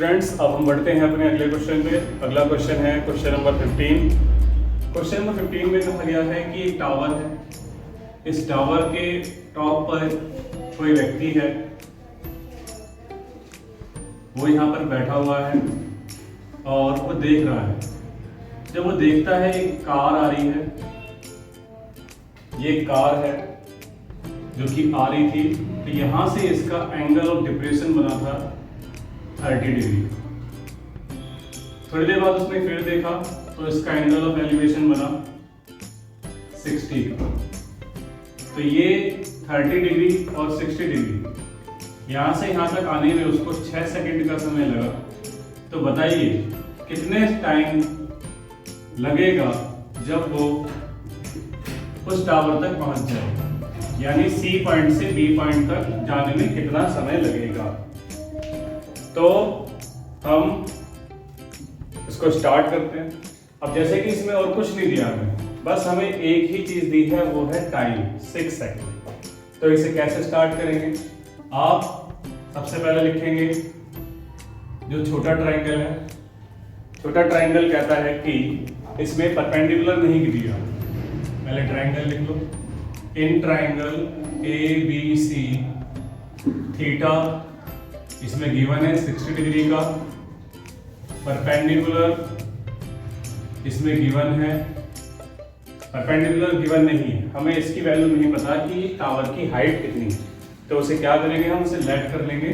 Students, अब हम बढ़ते हैं अपने अगले क्वेश्चन पे। अगला क्वेश्चन है क्वेश्चन नंबर 15। क्वेश्चन नंबर 15 में कहा गया है कि एक टावर है। इस टावर के टॉप पर कोई व्यक्ति है, वो यहाँ पर बैठा हुआ है और वो देख रहा है। जब वो देखता है एक कार आ रही है, ये कार है जो कि आ रही थी, तो यहाँ से इसका एंगल ऑफ डिप्रेशन बना था 30 डिग्री। थोड़ी देर बाद उसने फिर देखा तो इसका एंगल ऑफ एलिवेशन बना 60 का। तो ये 30 डिग्री और 60 डिग्री, यहाँ से यहाँ तक आने में उसको 6 सेकंड का समय लगा। तो बताइए कितने टाइम लगेगा जब वो उस टावर तक पहुंच जाए, यानी सी पॉइंट से बी पॉइंट तक जाने में कितना समय लगेगा। तो हम इसको स्टार्ट करते हैं। अब जैसे कि इसमें और कुछ नहीं दिया है, बस हमें एक ही चीज दी है, वो है टाइम 6 सेकंड। तो इसे कैसे स्टार्ट करेंगे? आप सबसे पहले लिखेंगे जो छोटा ट्रायंगल है। छोटा ट्रायंगल कहता है कि इसमें परपेंडिकुलर नहीं दिया। पहले ट्रायंगल लिख लो। इन ट्रायंगल ABC थीटा, इसमें गिवन है 60 डिग्री का। परपेंडिकुलर इसमें गिवन है, परपेंडिकुलर गिवन नहीं है, हमें इसकी वैल्यू नहीं पता कि टावर की हाइट कितनी है। तो उसे क्या करेंगे, हम उसे लेट कर लेंगे।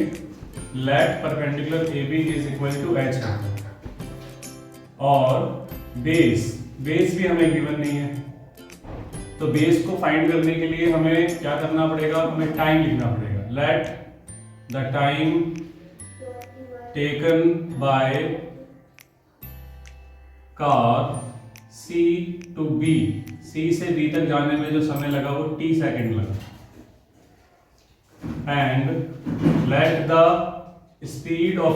Let perpendicular AB is equal to H। और बेस भी हमें गिवन नहीं है, तो बेस को फाइंड करने के लिए हमें क्या करना पड़ेगा, हमें टाइम लिखना पड़ेगा। Let the time taken by car C to B, C से B तक जाने में जो समय लगा वो T सेकेंड लगा। And let the speed of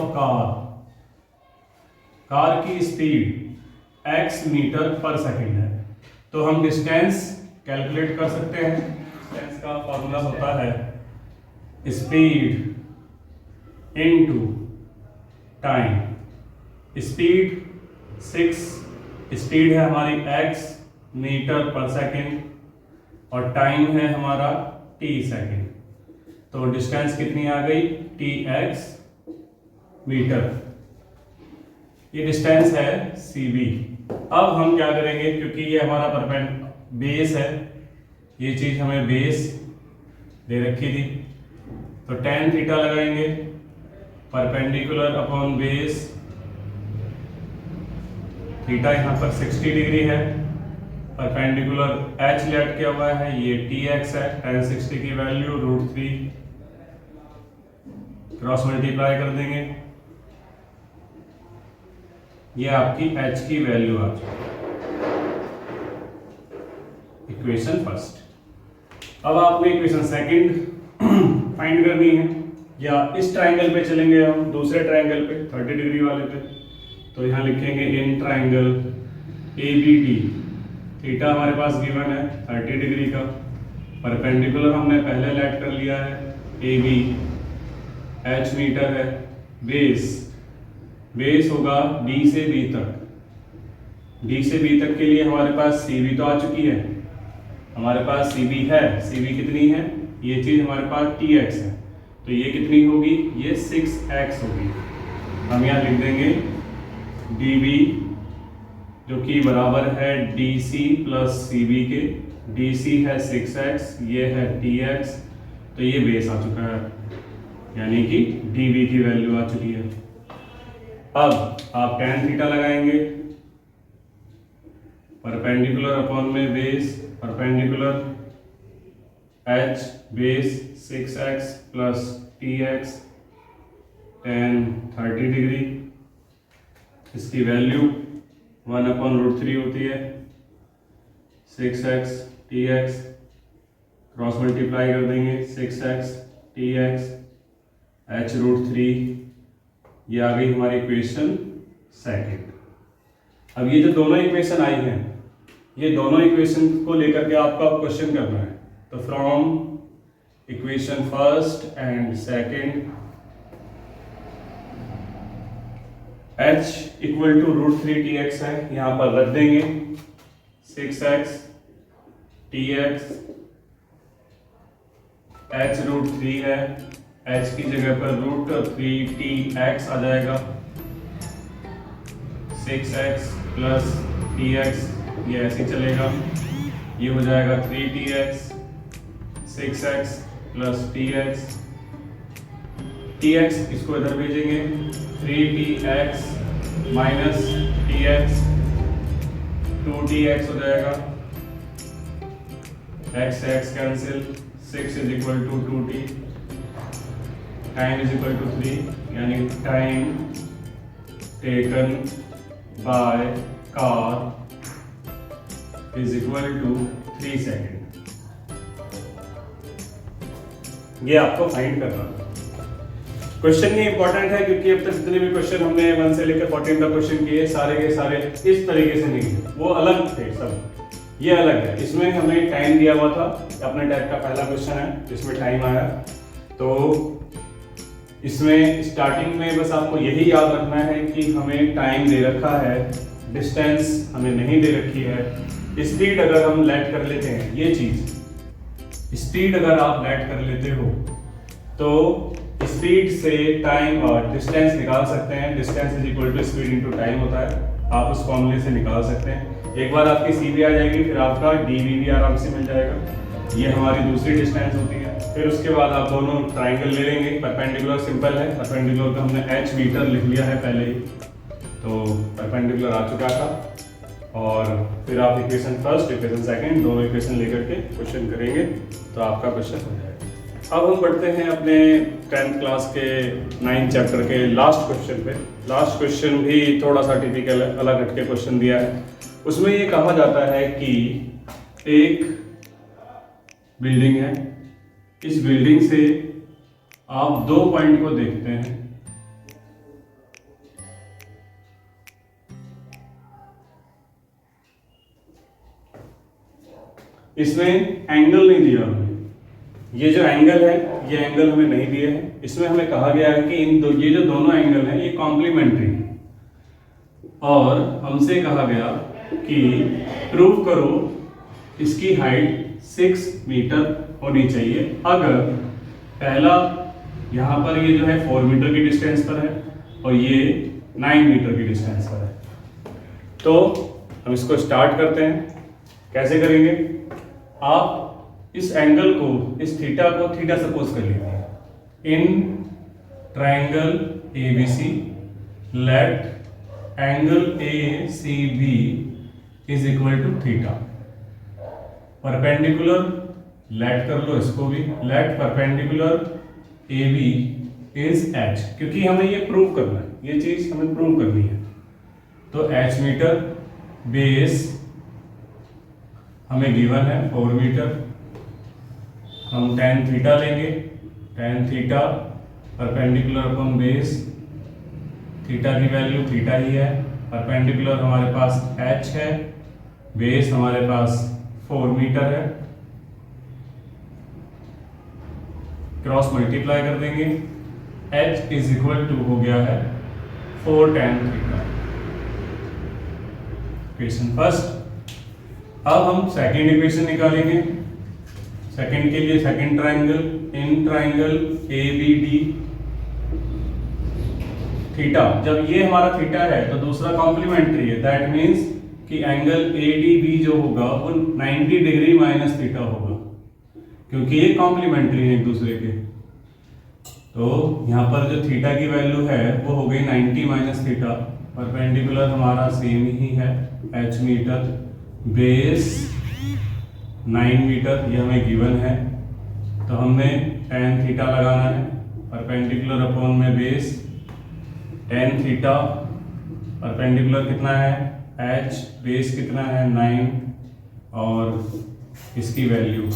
car की स्पीड x मीटर पर सेकेंड है। तो हम डिस्टेंस कैलकुलेट कर सकते हैं। डिस्टेंस का फॉर्मूला होता है speed into time. Speed 6, speed है हमारी x मीटर पर सेकेंड और टाइम है हमारा t सेकेंड। तो डिस्टेंस कितनी आ गई, tx मीटर। ये डिस्टेंस है CB। अब हम क्या करेंगे, क्योंकि ये हमारा बेस है, ये चीज हमें बेस दे रखी थी, तो tan थीटा लगाएंगे। परपेंडिकुलर अपॉन बेस, थीटा यहाँ पर 60 डिग्री है। परपेंडिकुलर H लेट किया हुआ है, ये Tx है। tan 60 की वैल्यू √3, क्रॉस मल्टीप्लाई कर देंगे, ये आपकी H की वैल्यू आ जाएगी। Equation first. अब आपने इक्वेशन सेकंड फाइंड करनी है, या इस ट्रायंगल पे चलेंगे हम, दूसरे ट्रायंगल पे 30 डिग्री वाले पे। तो यहाँ लिखेंगे इन ट्रायंगल ABD, थीटा हमारे पास गिवन है 30 डिग्री का। परपेंडिकुलर हमने पहले लेट कर लिया है AB, H मीटर है। बेस होगा D से B तक। D से B तक के लिए हमारे पास CB तो आ चुकी है, हमारे पास CB है। CB कितनी है, ये चीज हमारे पास TX है, तो ये कितनी होगी, ये 6x होगी। हम यहाँ लिख देंगे DB जो कि बराबर है DC प्लस CB के। DC है 6x, ये है TX, तो ये बेस आ चुका है, यानी कि DB की वैल्यू आ चुकी है। अब आप tan थीटा लगाएंगे, परपेंडिकुलर अपॉन में base, perpendicular H base 6x plus TX tan 30 degree, इसकी वैल्यू 1/√3 होती है। 6x TX, क्रॉस मल्टीप्लाई कर देंगे, 6x TX H√3, ये आ गई हमारी इक्वेशन सेकंड। अब ये जो दोनों इक्वेशन आई हैं, ये दोनों इक्वेशन को लेकर के आपका क्वेश्चन करना है। तो from equation first and second h equal to √3tx है, यहाँ पर रख देंगे 6x tx, h √3 है, h की जगह पर √3tx आ जाएगा, 6x प्लस tx, ये ऐसे ही चलेगा, ये हो जाएगा 3tx, 6x plus tx, tx इसको इधर भेजेंगे, 3tx माइनस tx, 2tx हो जाएगा, x x cancel, 6 is equal to 2t, time is equal to 3, यानी time taken by car is equal to 3 second. ये आपको फाइंड करना है। क्वेश्चन ये इंपॉर्टेंट है क्योंकि अब तक जितने भी क्वेश्चन हमने 1 से लेकर 14 तक क्वेश्चन किए, सारे के सारे इस तरीके से नहीं, वो अलग थे सब, ये अलग है। इसमें हमें टाइम दिया हुआ था, अपने टाइप का पहला क्वेश्चन है जिसमें टाइम आया, तो इसमें स्टार्टिंग में बस आपको यही याद रखना है कि हमें टाइम दे रखा है, डिस्टेंस हमें नहीं दे रखी है, स्पीड अगर हम लेट कर लेते हैं, ये चीज स्पीड अगर आप लेट कर लेते हो तो स्पीड से टाइम और डिस्टेंस निकाल सकते हैं। Distance is equal to speed into time होता है, आप उस फॉर्मूले से निकाल सकते हैं। एक बार आपकी सी भी आ जाएगी, फिर आपका डी भी आराम से मिल जाएगा। ये हमारी दूसरी डिस्टेंस होती है। फिर उसके बाद आप दोनों ट्राइंगल ले लेंगे, परपेंडिकुलर सिंपल है, परपेंडिकुलर का हमने h मीटर लिख लिया है पहले ही, तो परपेंडिकुलर आ चुका था। और फिर आप इक्वेशन फर्स्ट, इक्वेशन सेकंड, दोनों इक्वेशन लेकर के क्वेश्चन करेंगे तो आपका क्वेश्चन हो जाएगा। अब हम बढ़ते हैं अपने 10th क्लास के 9th चैप्टर के लास्ट क्वेश्चन पे। लास्ट क्वेश्चन भी थोड़ा सा टिपिकल अलग हटके क्वेश्चन दिया है। उसमें ये कहा जाता है कि एक बिल्डिंग है, इस बिल्डिंग से आप 2 पॉइंट को देखते हैं, इसमें एंगल नहीं दिया हमें, ये जो एंगल है ये एंगल हमें नहीं दिए हैं। इसमें हमें कहा गया है कि ये जो दोनों एंगल हैं ये कॉम्प्लीमेंट्री हैं, और हमसे कहा गया कि प्रूव करो इसकी हाइट 6 मीटर होनी चाहिए अगर पहला यहाँ पर ये जो है 4 मीटर की डिस्टेंस पर है और ये 9 मीटर की डिस्टेंस पर है। तो हम इसको स्टार्ट करते हैं। कैसे करेंगे? आप इस एंगल को, इस थीटा को थीटा सपोज कर लीजिए। In triangle ABC let angle ACB is equal to theta. Perpendicular let कर लो इसको भी, let perpendicular AB is H, क्योंकि हमें ये प्रूव करना है, ये चीज हमें प्रूव करनी है। तो H मीटर, बेस हमें गिवन है 4 मीटर, हम tan थीटा लेंगे, tan theta perpendicular upon base, theta की वैल्यू थीटा ही है, परपेंडिकुलर हमारे पास h है, बेस हमारे पास 4 मीटर है, क्रॉस मल्टीप्लाई कर देंगे, h इज इक्वल टू हो गया है 4 tan थीटा। Equation first. अब हम सेकेंड इक्वेशन निकालेंगे। सेकेंड के लिए second triangle, in triangle ABD theta, जब ये हमारा थीटा है तो दूसरा कॉम्प्लीमेंट्री है, दैट मींस कि एंगल ADB जो होगा वो 90 डिग्री माइनस थीटा होगा, क्योंकि ये कॉम्प्लीमेंट्री है एक दूसरे के। तो यहाँ पर जो थीटा की वैल्यू है वो हो गई 90 माइनस थीटा, परपेंडिकुलर हमारा सेम ही है h मीटर, बेस 9 मीटर, ये हमें गिवन है, तो हमें tan थीटा लगाना है, परपेंडिकुलर अपॉन में बेस, tan थीटा परपेंडिकुलर कितना है h, बेस कितना है 9, और इसकी value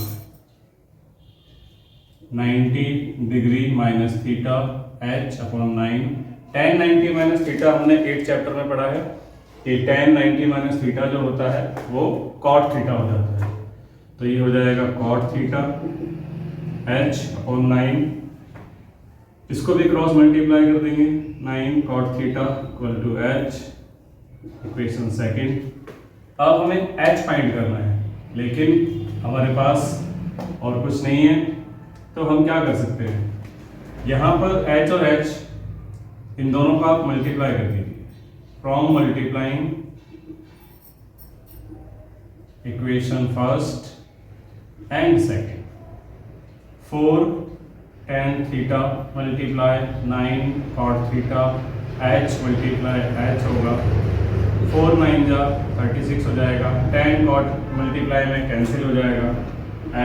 90 degree minus theta h upon 9। tan 90 minus theta हमने 8 चैप्टर में पढ़ा है कि tan 90 माइनस थीटा जो होता है वो cot थीटा हो जाता है, तो ये हो जाएगा cot थीटा h अपॉन 9 इसको भी क्रॉस मल्टीप्लाई कर देंगे, 9 cot theta equal to H, equation second. अब हमें h फाइंड करना है, लेकिन हमारे पास और कुछ नहीं है, तो हम क्या कर सकते हैं, यहाँ पर h और h इन दोनों का आप मल्टीप्लाई कर दीजिए। From multiplying equation first and second, 4 tan theta multiply 9 cot theta, h multiply h होगा, 4 9 जा 36 हो जाएगा, tan cot मल्टीप्लाई में कैंसिल हो जाएगा,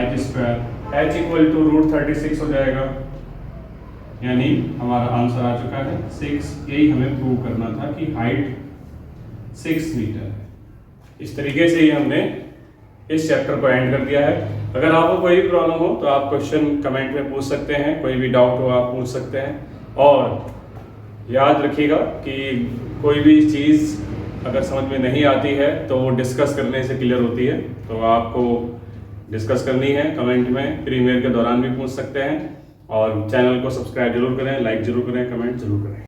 h square, h equal to √36 हो जाएगा, यानी हमारा आंसर आ चुका है 6। यही हमें प्रूव करना था कि हाइट 6 मीटर है। इस तरीके से ही हमने इस चैप्टर को एंड कर दिया है। अगर आपको कोई भी प्रॉब्लम हो तो आप क्वेश्चन कमेंट में पूछ सकते हैं, कोई भी डाउट हो आप पूछ सकते हैं। और याद रखिएगा कि कोई भी चीज़ अगर समझ में नहीं आती है तो वो डिस्कस करने से क्लियर होती है, तो आपको डिस्कस करनी है कमेंट में, प्रीमियर के दौरान भी पूछ सकते हैं। और चैनल को सब्सक्राइब जरूर करें, लाइक जरूर करें, कमेंट जरूर करें।